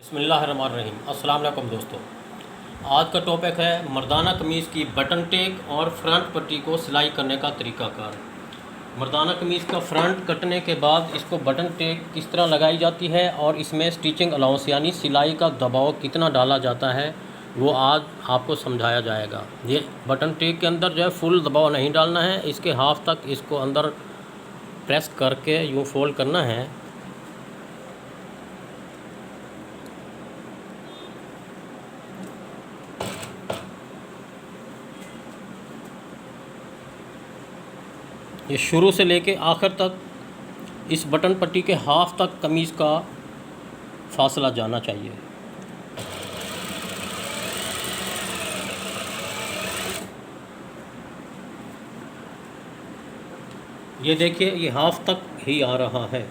बिस्मिल्लाहिर्रहमानिर्रहीम। अस्सलाम वालेकुम दोस्तों, आज का टॉपिक है मर्दाना कमीज़ की बटन टेक और फ्रंट पट्टी को सिलाई करने का तरीक़ाकार। मर्दाना कमीज़ का फ्रंट कटने के बाद इसको बटन टेक किस तरह लगाई जाती है और इसमें स्टिचिंग अलाउंस यानी सिलाई का दबाव कितना डाला जाता है वो आज आपको समझाया जाएगा। ये बटन टेक के अंदर जो है फुल दबाव नहीं डालना है, इसके हाफ तक इसको अंदर प्रेस करके यूँ फोल्ड करना है। ये शुरू से लेके आखिर तक इस बटन पट्टी के हाफ तक कमीज़ का फासला जाना चाहिए। ये देखिए, ये हाफ तक ही आ रहा है।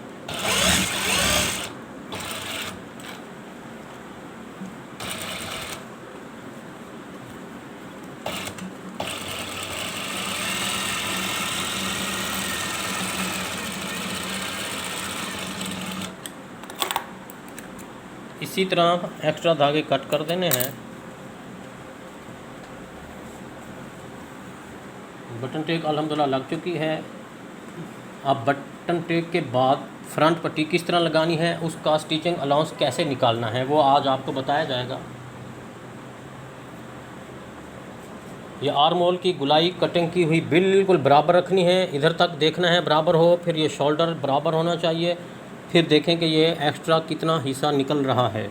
इसी तरह एक्स्ट्रा धागे कट कर देने हैं। बटन टेक अल्हम्दुलिल्लाह लग चुकी है। अब बटन टेक के बाद फ्रंट पट्टी किस तरह लगानी है, उसका स्टिचिंग अलाउंस कैसे निकालना है वो आज आपको बताया जाएगा। ये आर्म होल की गुलाई कटिंग की हुई बिल्कुल बराबर रखनी है, इधर तक देखना है बराबर हो। फिर ये शोल्डर बराबर होना चाहिए। फिर देखें कि ये एक्स्ट्रा कितना हिस्सा निकल रहा है।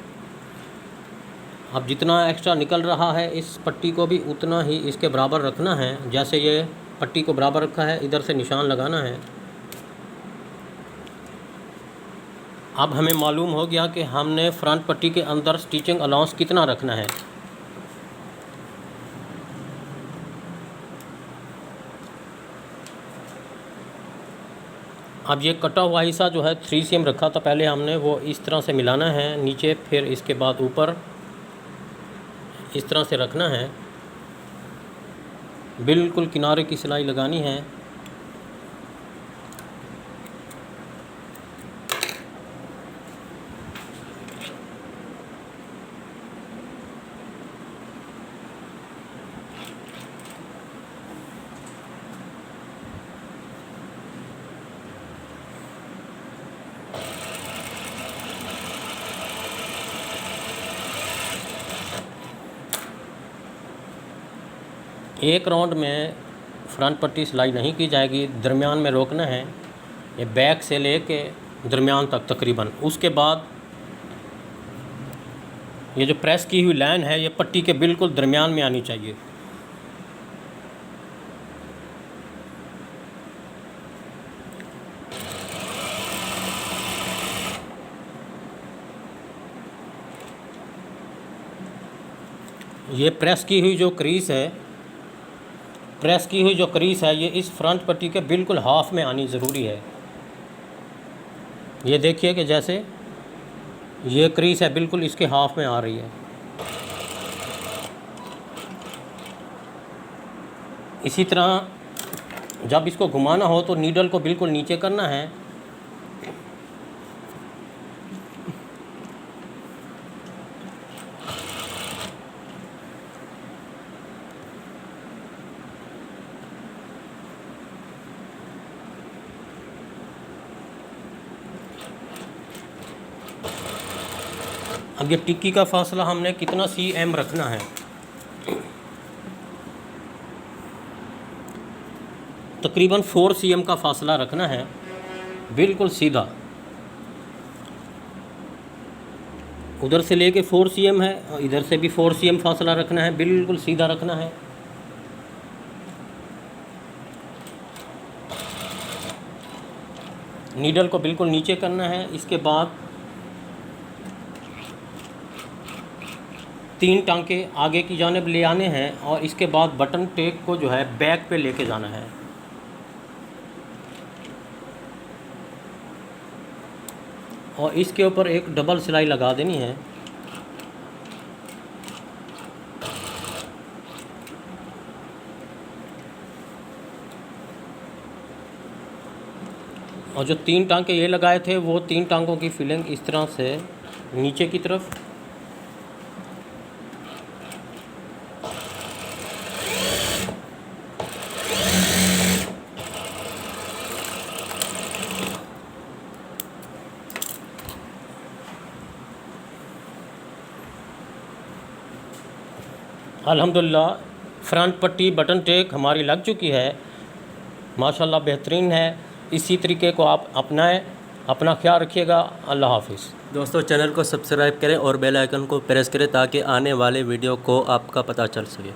अब जितना एक्स्ट्रा निकल रहा है इस पट्टी को भी उतना ही इसके बराबर रखना है। जैसे ये पट्टी को बराबर रखा है, इधर से निशान लगाना है। अब हमें मालूम हो गया कि हमने फ्रंट पट्टी के अंदर स्टिचिंग अलाउंस कितना रखना है। अब ये कटा हुआ हिस्सा जो है 3 cm रखा था पहले हमने, वो इस तरह से मिलाना है नीचे, फिर इसके बाद ऊपर इस तरह से रखना है। बिल्कुल किनारे की सिलाई लगानी है। एक राउंड में फ्रंट पट्टी सिलाई नहीं की जाएगी, दरमियान में रोकना है। ये बैक से लेके दरमियान तक तकरीबन। उसके बाद ये जो प्रेस की हुई लाइन है ये पट्टी के बिल्कुल दरमियान में आनी चाहिए। ये प्रेस की हुई जो क्रीज है ये इस फ्रंट पट्टी के बिल्कुल हाफ में आनी ज़रूरी है। ये देखिए कि जैसे ये क्रीज है बिल्कुल इसके हाफ में आ रही है। इसी तरह जब इसको घुमाना हो तो नीडल को बिल्कुल नीचे करना है। अब ये टिक्की का फासला हमने कितना cm रखना है। तकरीबन 4 cm का फासला रखना है, बिल्कुल सीधा। उधर से लेके 4 cm है और इधर से भी 4 cm फासला रखना है, बिल्कुल सीधा रखना है। नीडल को बिल्कुल नीचे करना है। इसके बाद 3 टांके आगे की जानिब ले आने हैं और इसके बाद बटन टेक को जो है बैक पे लेके जाना है। और इसके ऊपर एक डबल सिलाई लगा देनी है। और जो 3 टांके ये लगाए थे वो 3 टांकों की फिलिंग इस तरह से नीचे की तरफ अल्हम्दुलिल्लाह फ्रंट पट्टी बटन टेक हमारी लग चुकी है, माशाल्लाह बेहतरीन है। इसी तरीके को आप अपनाएं। अपना ख्याल रखिएगा। अल्लाह हाफिज़। दोस्तों चैनल को सब्सक्राइब करें और बेल आइकन को प्रेस करें ताकि आने वाले वीडियो को आपका पता चल सके।